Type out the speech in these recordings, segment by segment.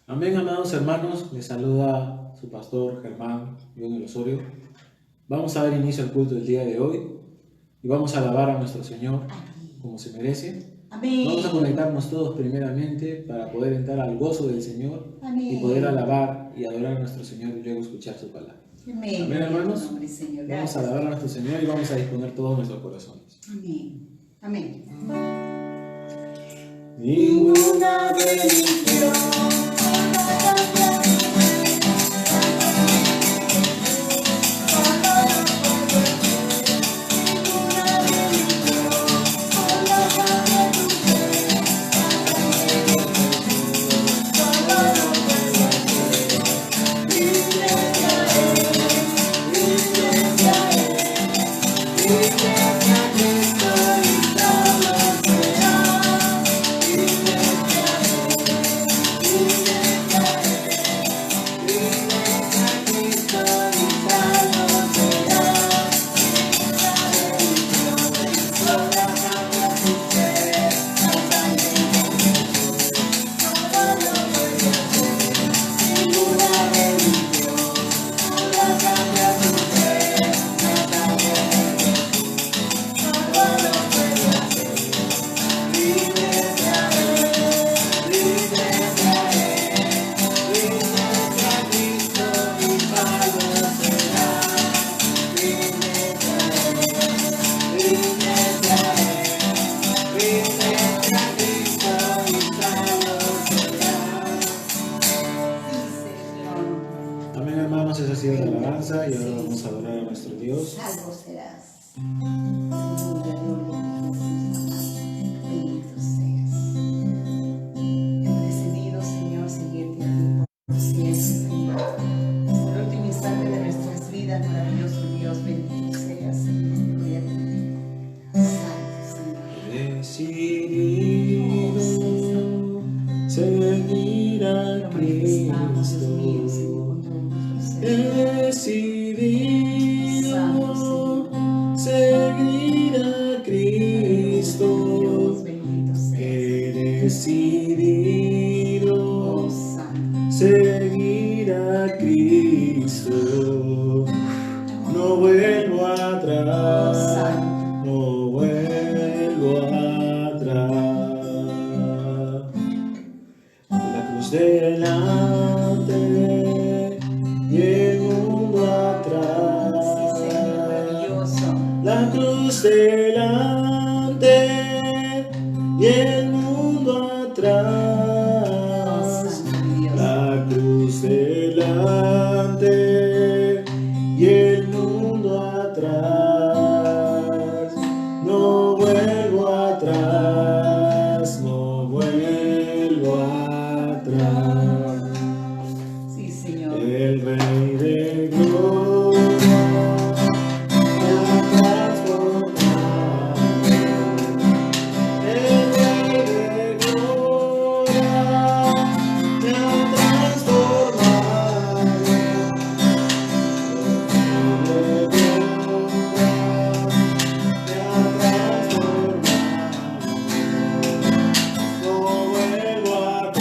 Amén, amados hermanos, les saluda su pastor Germán León Osorio. Vamos a dar inicio al culto del día de hoy y vamos a alabar a nuestro Señor como se merece. Amén. Vamos a conectarnos todos primeramente para poder entrar al gozo del Señor y poder alabar y adorar a nuestro Señor y luego escuchar su palabra. Amén, Amén, hermanos. nombre, Señor. Vamos a alabar a nuestro Señor y vamos a disponer todos nuestros corazones. Amén. Amén. Ninguna bendición y ahora vamos a adorar a nuestro Dios. Salvo serás. Bendito seas. Hemos decidido, Señor, seguirte a ti por siempre, Señor. Hasta el último instante de nuestras vidas, maravilloso Dios, bendito seas, Señor. Gloria a ti. Santo, Señor. Decidido seguir a Cristo. Decidido seguir a Cristo. He decidido seguir a Cristo. No vuelvo atrás, no vuelvo atrás. La cruz delante y el mundo atrás. La cruz delante y el mundo atrás. La cruz delante y el mundo atrás. No vuelvo atrás, no vuelvo atrás. Sí, Señor. El Rey de Gloria me ha transformado. El Rey de Gloria me ha transformado. El Rey de Gloria me ha transformado. No vuelvo atrás.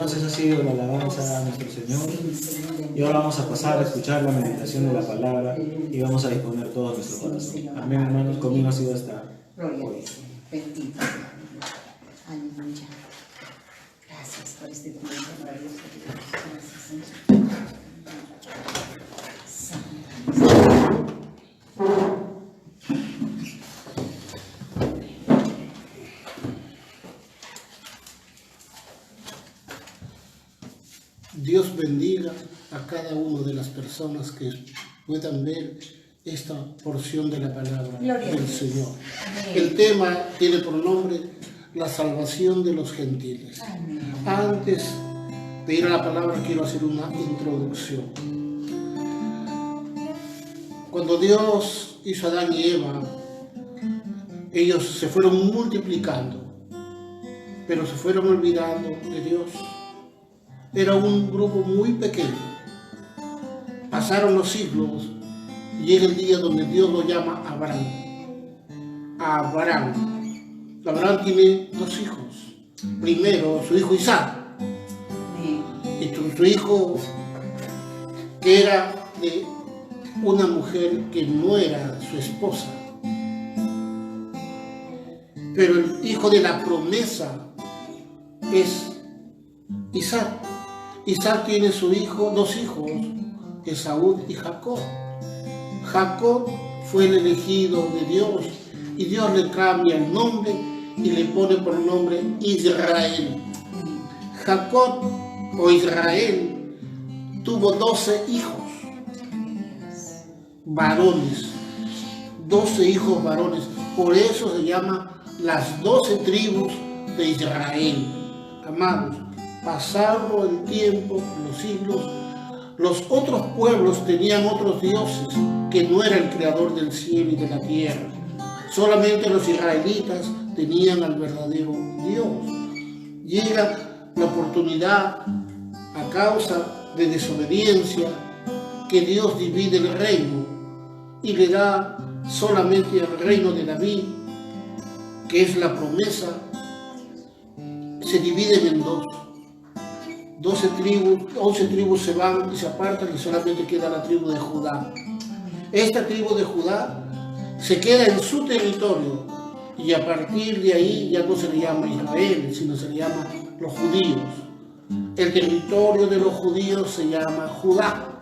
hermanos, esa ha sido la alabanza a nuestro Señor. Y ahora vamos a pasar a escuchar la meditación de la palabra y vamos a disponer todo nuestro corazón. Amén, hermanos, conmigo ha sido hasta hoy. Bendito. Aleluya. Gracias por este tiempo maravilloso. Gracias, Señor. Dios bendiga a cada una de las personas que puedan ver esta porción de la palabra del Señor. El tema tiene por nombre la salvación de los gentiles. Antes de ir a la palabra quiero hacer una introducción. Cuando Dios hizo a Adán y Eva, ellos se fueron multiplicando, pero se fueron olvidando de Dios. Era un grupo muy pequeño. Pasaron los siglos y llega el día donde Dios lo llama Abraham. Abraham tiene dos hijos. Primero, su hijo Isaac. Y su hijo, que era de una mujer que no era su esposa. Pero el hijo de la promesa es Isaac. Isaac tiene dos hijos, Esaú y Jacob. Jacob fue el elegido de Dios y Dios le cambia el nombre y le pone por nombre Israel. Jacob o Israel tuvo 12 hijos varones, 12 hijos varones. Por eso se llama las 12 tribus de Israel. Amados, pasado el tiempo, los siglos, los otros pueblos tenían otros dioses que no era el creador del cielo y de la tierra. Solamente los israelitas tenían al verdadero Dios. Llega la oportunidad, a causa de desobediencia, que Dios divide el reino y le da solamente al reino de David, que es la promesa. Se dividen en dos. 11 tribus se van y se apartan y solamente queda la tribu de Judá. Esta tribu de Judá se queda en su territorio y a partir de ahí ya no se le llama Israel, sino se le llama los judíos. El territorio de los judíos se llama Judá,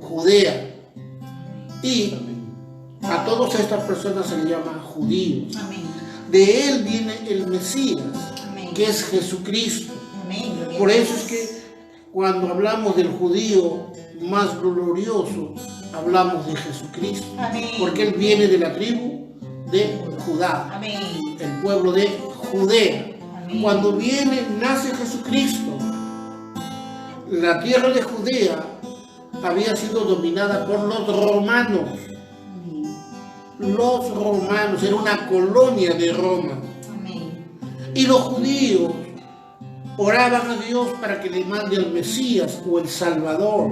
Judea. Y a todas estas personas se le llama judíos. De él viene el Mesías, que es Jesucristo. Por eso es que cuando hablamos del judío más glorioso, hablamos de Jesucristo. Porque él viene de la tribu de Judá, el pueblo de Judea. Cuando nace Jesucristo, la tierra de Judea había sido dominada por los romanos. Los romanos, era una colonia de Roma. Y los judíos oraban a Dios para que le mande al Mesías o el Salvador.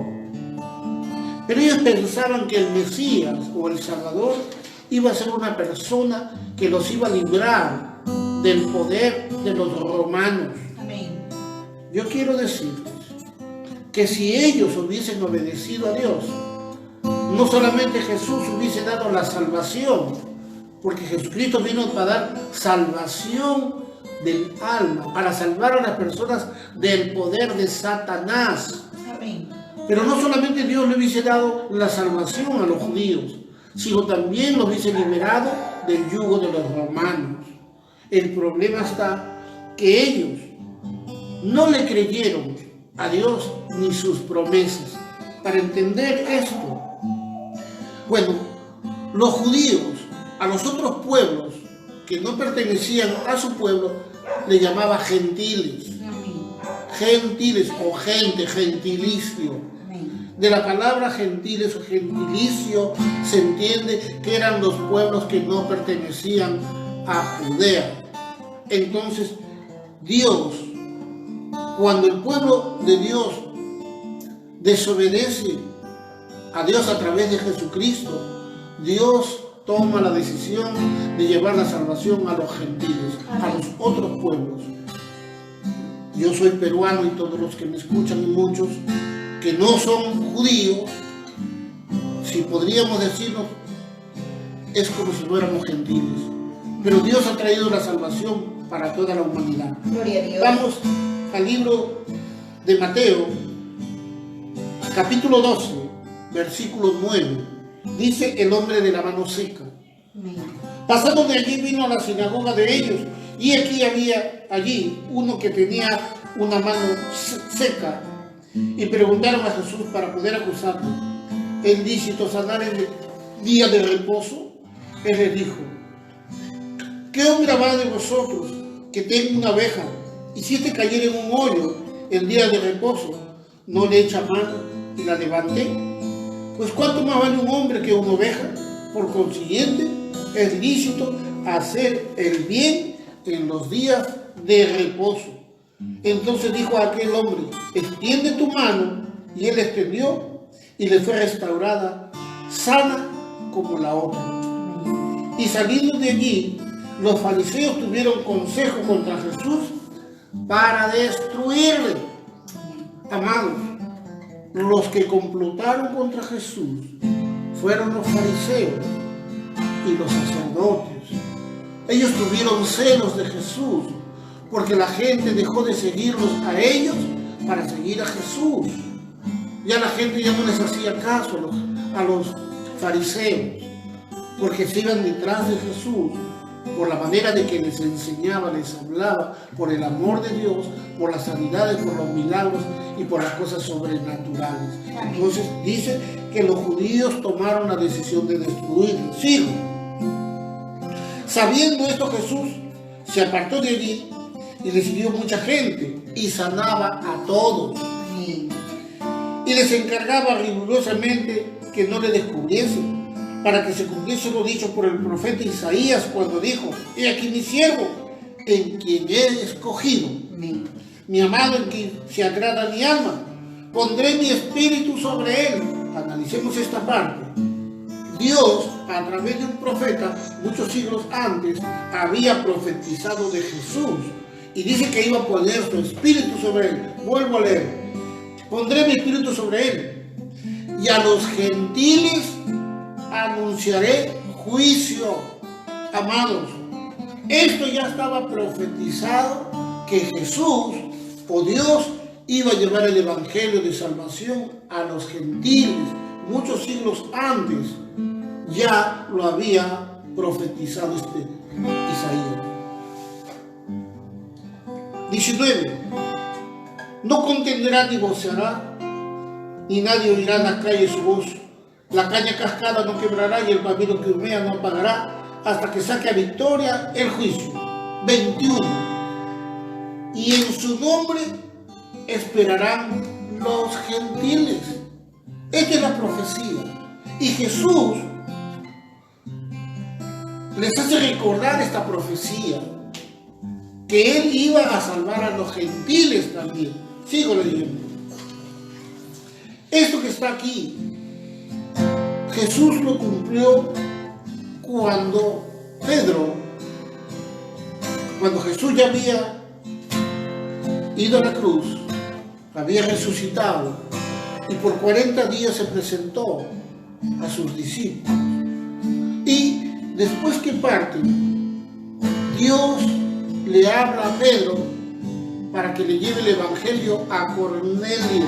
Pero ellos pensaban que el Mesías o el Salvador iba a ser una persona que los iba a librar del poder de los romanos. Yo quiero decirles que si ellos hubiesen obedecido a Dios, no solamente Jesús hubiese dado la salvación, porque Jesucristo vino para dar salvación del alma, para salvar a las personas del poder de Satanás. Pero no solamente Dios le hubiese dado la salvación a los judíos, sino también los hubiese liberado del yugo de los romanos. El problema está que ellos no le creyeron a Dios ni sus promesas. Para entender esto, bueno, los judíos a los otros pueblos que no pertenecían a su pueblo le llamaba gentiles. Gentiles o gente, gentilicio. De la palabra gentiles o gentilicio se entiende que eran los pueblos que no pertenecían a Judea. Entonces, Dios, cuando el pueblo de Dios desobedece a Dios a través de Jesucristo, Dios toma la decisión de llevar la salvación a los gentiles, a los otros pueblos. Yo soy peruano y todos los que me escuchan y muchos que no son judíos, si podríamos decirnos, es como si fuéramos gentiles. Pero Dios ha traído la salvación para toda la humanidad. Gloria a Dios. Vamos al libro de Mateo, capítulo 12, versículo 9. Dice el hombre de la mano seca. Amén. Pasando de allí vino a la sinagoga de ellos, y aquí había allí uno que tenía una mano seca, y preguntaron a Jesús para poder acusarlo: ¿es lícito sanar en el día de reposo? Él les dijo: ¿qué hombre habrá de vosotros que tenga una oveja, y si éste cayera en un hoyo el día de reposo, no le echa mano y la levante? Pues cuánto más vale un hombre que una oveja. Por consiguiente, es lícito hacer el bien en los días de reposo. Entonces dijo a aquel hombre: extiende tu mano. Y él extendió, y le fue restaurada, sana como la otra. Y saliendo de allí, los fariseos tuvieron consejo contra Jesús para destruirle. Amados, los que complotaron contra Jesús fueron los fariseos y los sacerdotes. Ellos tuvieron celos de Jesús porque la gente dejó de seguirlos a ellos para seguir a Jesús. Ya la gente ya no les hacía caso a los fariseos, porque se iban detrás de Jesús por la manera de que les enseñaba, les hablaba, por el amor de Dios, por las sanidades, por los milagros y por las cosas sobrenaturales. Entonces dice que los judíos tomaron la decisión de destruirlo. Sigo. Sabiendo esto, Jesús se apartó de allí y le siguió mucha gente y sanaba a todos. Amén. Y les encargaba rigurosamente que no le descubriesen, para que se cumpliese lo dicho por el profeta Isaías cuando dijo: he aquí mi siervo, en quien he escogido, Amén. mi amado, en quien se agrada mi alma. Pondré mi espíritu sobre él. Analicemos esta parte. Dios, a través de un profeta, muchos siglos antes, había profetizado de Jesús. Y dice que iba a poner su espíritu sobre él. Vuelvo a leer. Pondré mi espíritu sobre él. Y a los gentiles anunciaré juicio. Amados, esto ya estaba profetizado, que Jesús o Dios iba a llevar el evangelio de salvación a los gentiles. Muchos siglos antes ya lo había profetizado Isaías. 19. No contenderá ni voceará, ni nadie oirá en la calle su voz. La caña cascada no quebrará y el pabilo que humea no apagará hasta que saque a victoria el juicio. 21. Y en su nombre esperarán los gentiles. Esta es la profecía. Y Jesús les hace recordar esta profecía, que Él iba a salvar a los gentiles también. Sigo leyendo. Esto que está aquí, Jesús lo cumplió cuando Jesús ya había ido a la cruz, había resucitado y por 40 días se presentó a sus discípulos. Y después que parte, Dios le habla a Pedro para que le lleve el evangelio a Cornelio.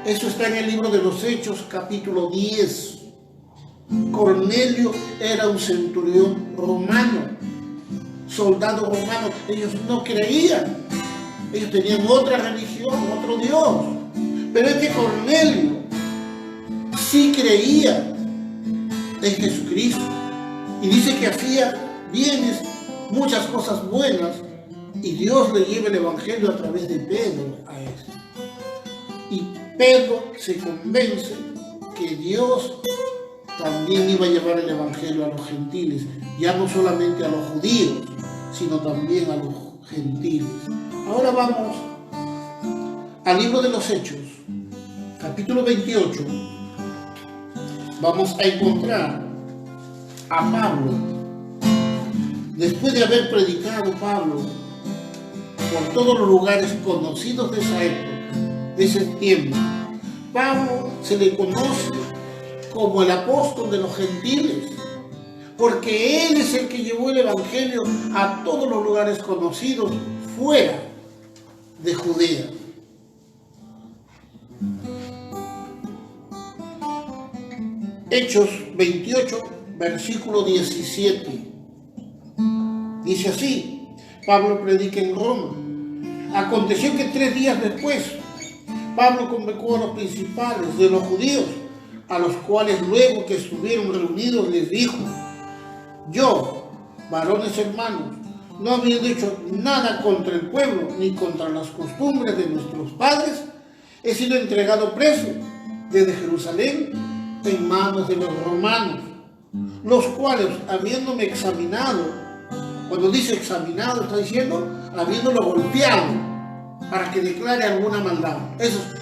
Eso está en el libro de los Hechos, capítulo 10. Cornelio era un centurión romano, soldado romano. Ellos no creían, ellos tenían otra religión, otro Dios. Pero este Cornelio sí creía en Jesucristo y dice que hacía bienes, muchas cosas buenas, y Dios le lleva el evangelio a través de Pedro a él. Y Pedro se convence que Dios también iba a llevar el evangelio a los gentiles, ya no solamente a los judíos, sino también a los gentiles. Ahora vamos al libro de los Hechos, capítulo 28. Vamos a encontrar a Pablo. Después de haber predicado Pablo por todos los lugares conocidos de esa época, de ese tiempo. Pablo se le conoce como el apóstol de los gentiles, porque él es el que llevó el evangelio a todos los lugares conocidos fuera de Judea. Hechos 28, versículo 17. Dice así: Pablo predica en Roma. Aconteció que 3 días después, Pablo convocó a los principales de los judíos, a los cuales luego que estuvieron reunidos les dijo: yo, varones hermanos, no habiendo hecho nada contra el pueblo ni contra las costumbres de nuestros padres, he sido entregado preso desde Jerusalén en manos de los romanos, los cuales, habiéndome examinado, cuando dice examinado, está diciendo habiéndolo golpeado para que declare alguna maldad.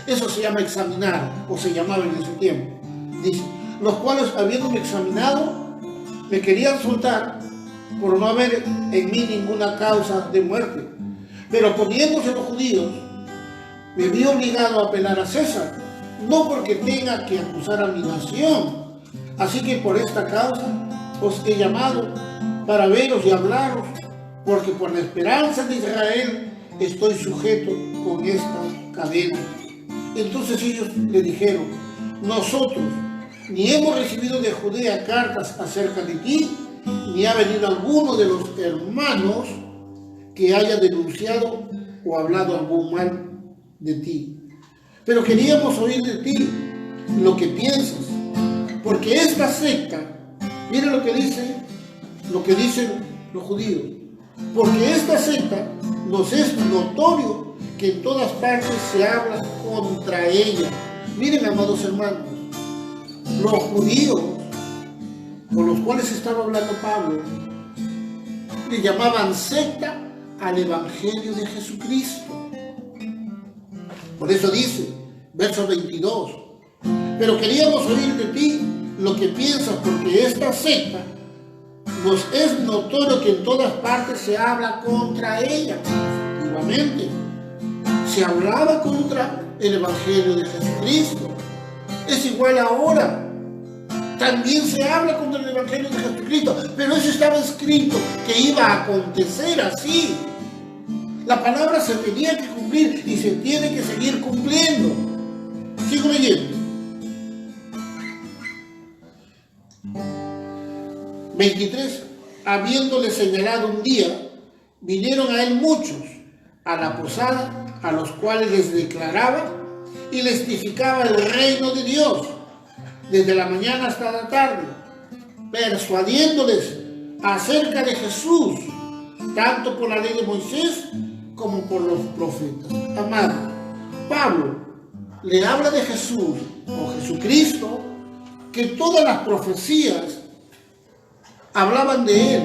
Eso se llama examinar, o se llamaba en ese tiempo. Dice, los cuales, habiéndome examinado, me querían soltar por no haber en mí ninguna causa de muerte. Pero poniéndose los judíos, me vi obligado a apelar a César, no porque tenga que acusar a mi nación. Así que por esta causa os he llamado para veros y hablaros, porque por la esperanza de Israel estoy sujeto con esta cadena. Entonces ellos le dijeron: nosotros ni hemos recibido de Judea cartas acerca de ti, ni ha venido alguno de los hermanos que haya denunciado o hablado algún mal de ti. Pero queríamos oír de ti lo que piensas, porque esta secta, miren lo que dicen los judíos, porque esta secta nos es notorio que en todas partes se habla contra ella. Miren, amados hermanos, los judíos con los cuales estaba hablando Pablo le llamaban secta al evangelio de Jesucristo. Por eso dice, verso 22, pero queríamos oír de ti lo que piensas, porque esta secta nos es notorio que en todas partes se habla contra ella. Igualmente, se hablaba contra el evangelio de Jesucristo. Es igual ahora. También se habla contra el evangelio de Jesucristo, pero eso estaba escrito que iba a acontecer así. La palabra se tenía que cumplir y se tiene que seguir cumpliendo. Sigo leyendo. 23. Habiéndole señalado un día, vinieron a él muchos a la posada, a los cuales les declaraba y les testificaba el reino de Dios, desde la mañana hasta la tarde, persuadiéndoles acerca de Jesús, tanto por la ley de Moisés como por los profetas. Amado, Pablo le habla de Jesús o Jesucristo, que todas las profecías hablaban de él,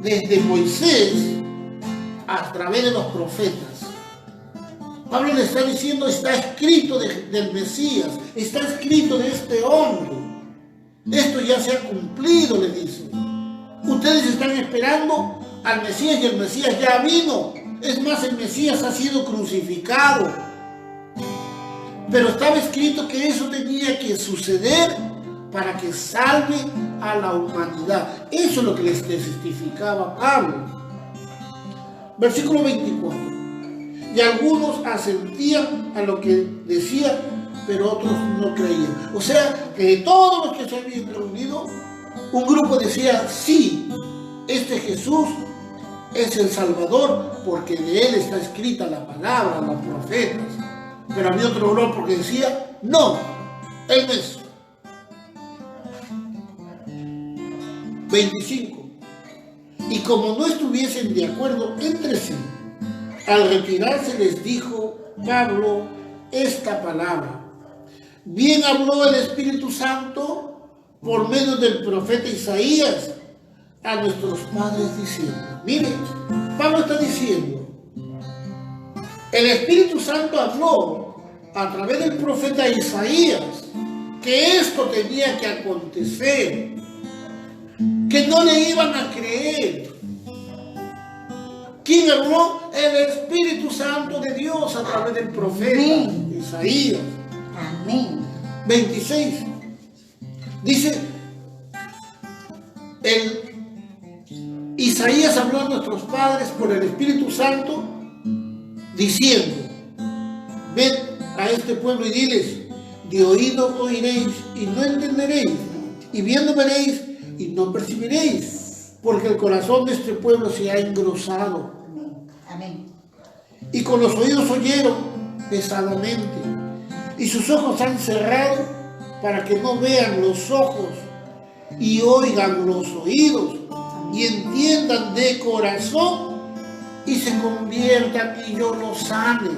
desde Moisés a través de los profetas. Pablo le está diciendo, está escrito del Mesías, está escrito de este hombre. Esto ya se ha cumplido, le dice. Ustedes están esperando al Mesías y el Mesías ya vino. Es más, el Mesías ha sido crucificado. Pero estaba escrito que eso tenía que suceder para que salve a la humanidad. Eso es lo que les testificaba Pablo. Versículo 24. Y algunos asentían a lo que decía, pero otros no creían. O sea, que de todos los que se habían reunido, un grupo decía, sí, este Jesús es el Salvador, porque de él está escrita la palabra, los profetas. Pero había otro grupo porque decía, no, él no es. 25. Y como no estuviesen de acuerdo entre sí, al retirarse les dijo Pablo esta palabra: bien habló el Espíritu Santo por medio del profeta Isaías a nuestros padres diciendo. Miren, Pablo está diciendo, el Espíritu Santo habló a través del profeta Isaías que esto tenía que acontecer, que no le iban a creer. ¿Quién habló? El Espíritu Santo de Dios a través del profeta Amén. Isaías. Amén. 26. Dice, Isaías habló a nuestros padres por el Espíritu Santo, diciendo, ved a este pueblo y diles, de oído oiréis y no entenderéis, y viendo veréis y no percibiréis, porque el corazón de este pueblo se ha engrosado, Amén. y con los oídos oyeron pesadamente, y sus ojos han cerrado para que no vean los ojos, y oigan los oídos, y entiendan de corazón, y se conviertan y yo los sane.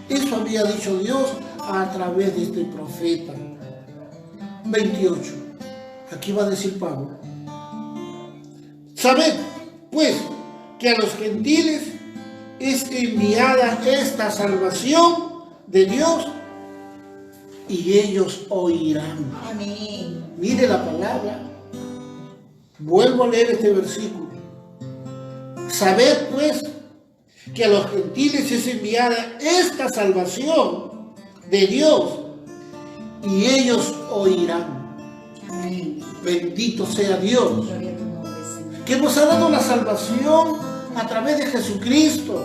Eso había dicho Dios a través de este profeta. 28. Aquí va a decir Pablo. Sabed, pues, que a los gentiles es enviada esta salvación de Dios y ellos oirán. Amén. Mire la palabra. Vuelvo a leer este versículo. Sabed, pues, que a los gentiles es enviada esta salvación de Dios y ellos oirán. Amén. Bendito sea Dios, Gloria a tu nombre, Señor. que nos ha dado la salvación a través de Jesucristo.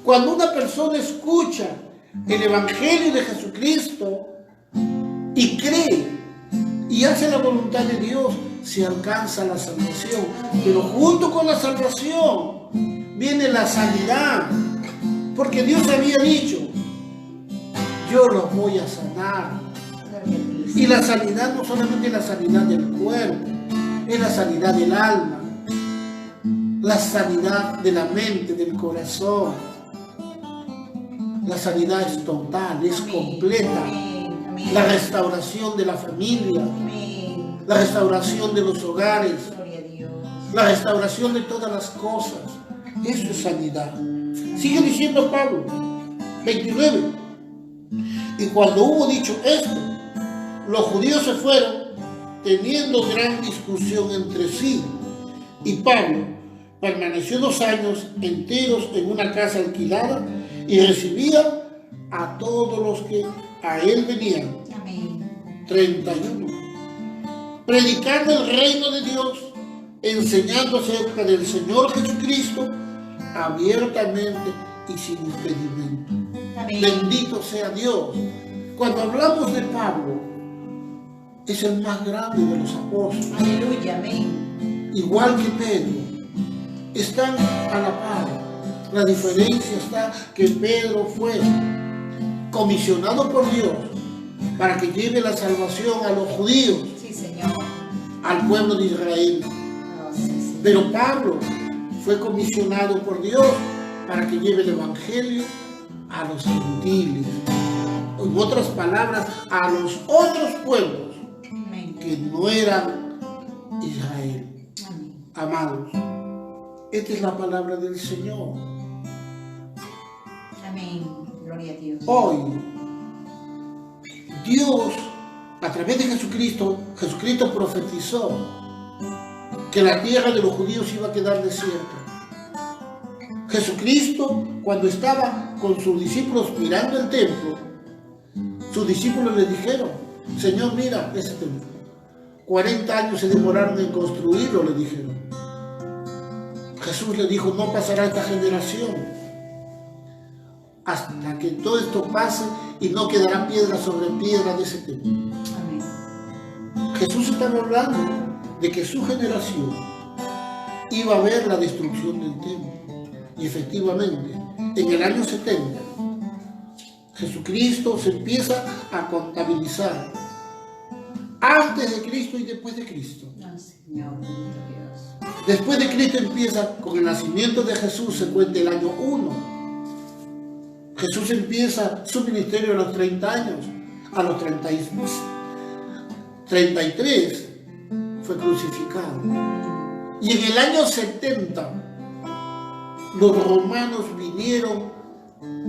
Cuando una persona escucha el Evangelio de Jesucristo y cree y hace la voluntad de Dios, se alcanza la salvación. Pero junto con la salvación viene la sanidad, porque Dios había dicho, yo los voy a sanar. Gloria a ti. Y la sanidad no solamente es la sanidad del cuerpo, es la sanidad del alma, la sanidad de la mente, del corazón. La sanidad es total, es Amén. completa. Amén. Amén. La restauración de la familia, Amén. la restauración de los hogares, Gloria a Dios. la restauración de todas las cosas. Eso es sanidad. Sigue diciendo Pablo, 29. Y cuando hubo dicho esto, los judíos se fueron teniendo gran discusión entre sí. Y Pablo permaneció 2 años enteros en una casa alquilada y recibía a todos los que a él venían. Amén. 31. Predicando el reino de Dios, enseñando acerca del Señor Jesucristo, abiertamente y sin impedimento. Amén. Bendito sea Dios. Cuando hablamos de Pablo, es el más grande de los apóstoles. Aleluya. Amén. Igual que Pedro, están a la par. La diferencia está que Pedro fue comisionado por Dios para que lleve la salvación a los judíos, Sí, Señor. al pueblo de Israel. Oh, sí, sí. Pero Pablo fue comisionado por Dios para que lleve el evangelio a los gentiles. En otras palabras, a los otros pueblos Amén. que no eran Israel. Amén. Amados, esta es la palabra del Señor. Amén. Gloria a Dios. Hoy, Dios, a través de Jesucristo profetizó que la tierra de los judíos iba a quedar desierta. Jesucristo, cuando estaba con sus discípulos mirando el templo, sus discípulos le dijeron, Señor, mira ese templo. 40 años se demoraron en construirlo, le dijeron. Jesús le dijo, no pasará esta generación hasta que todo esto pase y no quedará piedra sobre piedra de ese templo. Amén. Jesús estaba hablando de que su generación iba a ver la destrucción del templo. Y efectivamente, en el año 70, Jesucristo se empieza a contabilizar antes de Cristo y después de Cristo. Oh, Señor. Bendito Dios. Después de Cristo empieza con el nacimiento de Jesús, se cuenta el año 1. Jesús empieza su ministerio a los 30 años. A los 33 fue crucificado. Y en el año 70 los romanos vinieron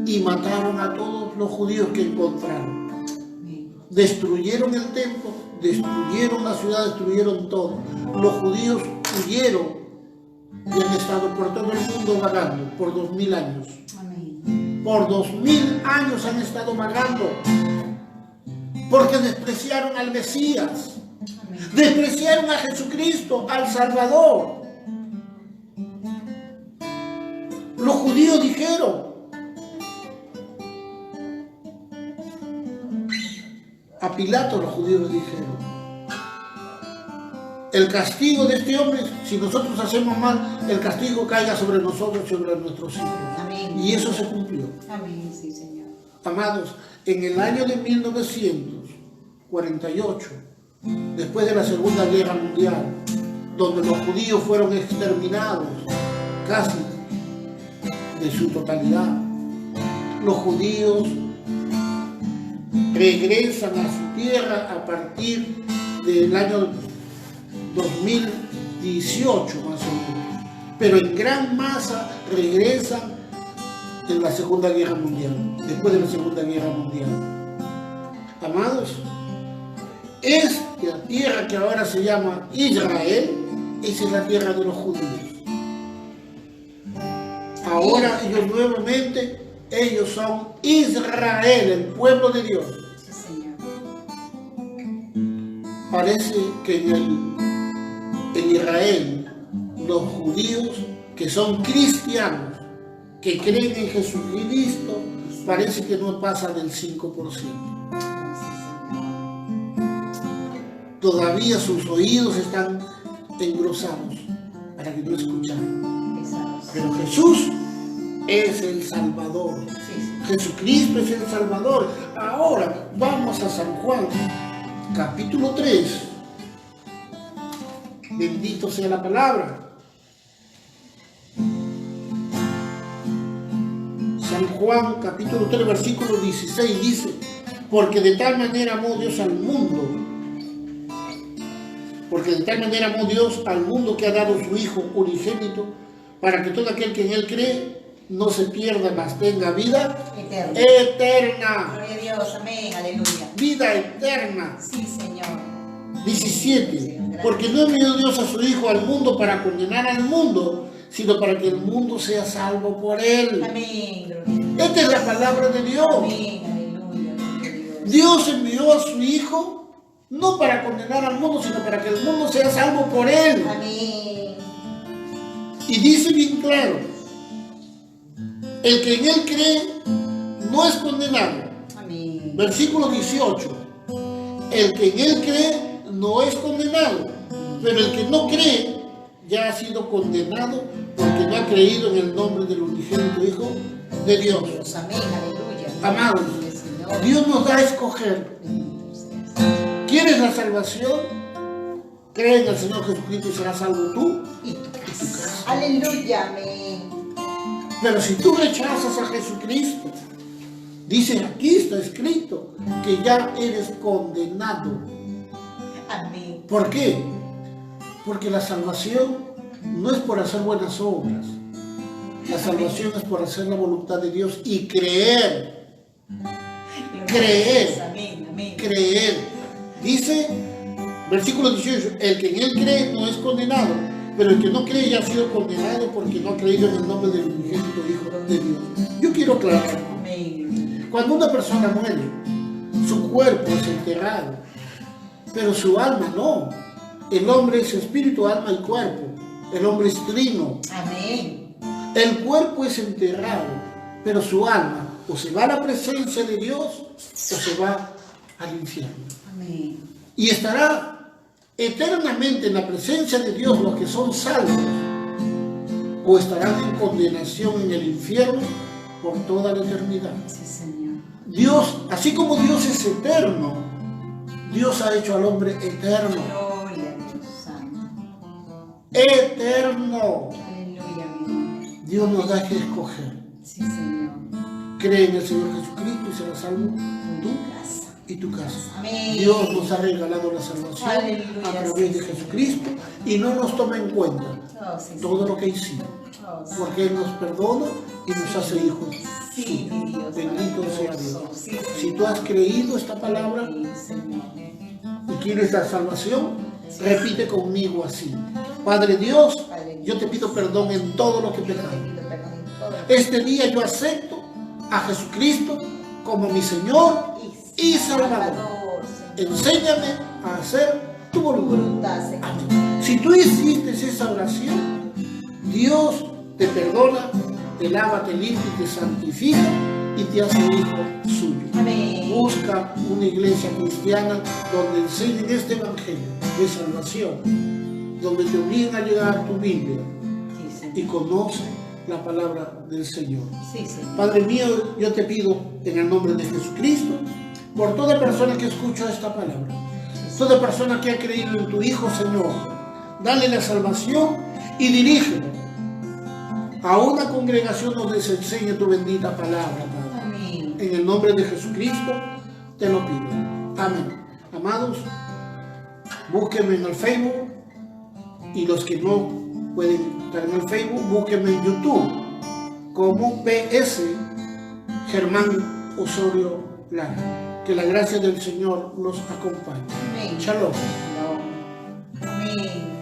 y mataron a todos los judíos que encontraron. Amén. Destruyeron el templo, destruyeron la ciudad, destruyeron todo. Los judíos huyeron y han estado por todo el mundo vagando por 2000 años. Amén. Por 2000 años han estado vagando porque despreciaron al Mesías, Amén. despreciaron a Jesucristo, al Salvador. Los judíos dijeron, a Pilato los judíos le dijeron, el castigo de este hombre, si nosotros hacemos mal, el castigo caiga sobre nosotros y sobre nuestros hijos. Amén. Y eso se cumplió. Amén, sí, Señor. Amados, en el año de 1948, después de la Segunda Guerra Mundial, donde los judíos fueron exterminados casi de su totalidad, los judíos regresan a su tierra a partir del año 2018 más o menos, pero en gran masa regresan en la Segunda Guerra Mundial, después de la Segunda Guerra Mundial. Amados, esta tierra que ahora se llama Israel, esa es la tierra de los judíos. Ahora ellos nuevamente, ellos son Israel, el pueblo de Dios. Sí, Señor. Parece que en Israel, los judíos que son cristianos, que creen en Jesucristo, parece que no pasa del 5%. Todavía sus oídos están engrosados para que no escucharan. Pero Jesús es el Salvador. Jesucristo es el Salvador. Ahora vamos a San Juan, capítulo 3. Bendito sea la palabra. San Juan, capítulo 3, versículo 16 dice, porque de tal manera amó Dios al mundo, que ha dado su Hijo unigénito, para que todo aquel que en Él cree no se pierda, mas tenga vida eterna. Gloria a Dios, amén, aleluya. Vida eterna. Sí, Señor. 17. Porque no envió Dios a su Hijo al mundo para condenar al mundo, sino para que el mundo sea salvo por Él. Amén, gloria a Dios. Esta es la palabra de Dios. Amén, aleluya, gloria a Dios. Dios envió a su Hijo no para condenar al mundo, sino para que el mundo sea salvo por Él. Amén. Y dice bien claro, el que en Él cree no es condenado. Amén. Versículo 18, el que en Él cree no es condenado, pero el que no cree ya ha sido condenado porque no ha creído en el nombre del unigénito Hijo de Dios. Amén, aleluya. Amados, Señor. Dios nos da a escoger. ¿Quieres la salvación? Cree en el Señor Jesucristo y serás salvo tú Y tu casa. Aleluya, amén. Pero si tú rechazas a Jesucristo, dice aquí está escrito que ya eres condenado. Amén. ¿Por qué? Porque la salvación no es por hacer buenas obras. La salvación es por hacer la voluntad de Dios y creer. Creer. Amén, amén. Creer. Dice, versículo 18, el que en Él cree no es condenado, pero el que no cree ya ha sido condenado porque no ha creído en el nombre del unigénito Hijo de Dios. Yo quiero aclarar, Amén. cuando una persona muere, su cuerpo es enterrado, pero su alma no. El hombre es espíritu, alma y cuerpo. El hombre es trino. Amén. El cuerpo es enterrado, pero su alma o se va a la presencia de Dios o se va al infierno. Amén. Y estará eternamente en la presencia de Dios los que son salvos, o estarán en condenación en el infierno por toda la eternidad. Sí, Señor. Dios, así como Dios es eterno, Dios ha hecho al hombre eterno. Gloria a Dios santo. Eterno. Aleluya, amén. Dios nos da que escoger. Sí, Señor. Cree en el Señor Jesucristo y serás salvo tú Casa. y tu casa. Amén. Dios nos ha regalado la salvación Aleluya, a través de sí, Jesucristo y no nos toma en cuenta Oh, sí, todo lo que hicimos, Oh, sí. porque Él nos perdona y nos hace hijos. Sí, mi Dios. Bendito sea Dios. Sí, Si Señor. tú has creído esta palabra Sí, Señor. y quieres la salvación, repite conmigo así. Padre Dios, Padre Yo te pido perdón en todo lo que he Yo te pecado. pido perdón en todo lo que Este día yo acepto a Jesucristo como mi Señor y Salvador. Señor. Enséñame a hacer tu Tu voluntad. voluntad, Señor. Amén. Si tú hiciste esa oración, Dios te perdona, te lava, te limpia y te santifica y te hace hijo suyo. Amén. Busca una iglesia cristiana donde enseñen este evangelio de salvación, donde te obliguen a llegar tu Biblia Sí, Señor. y conoce la palabra del Señor. Sí, Señor. Padre mío, yo te pido en el nombre de Jesucristo, por toda persona que escucha esta palabra, toda persona que ha creído en tu Hijo, Señor, dale la salvación y dirígelo a una congregación donde se enseñe tu bendita palabra, Padre. Amén. En el nombre de Jesucristo te lo pido. Amén. Amados, búsquenme en el Facebook y los que no pueden estar en el Facebook, búsquenme en YouTube como PS Germán Osorio Lara. Que la gracia del Señor los acompañe. Amén. Shalom. Shalom. Amén.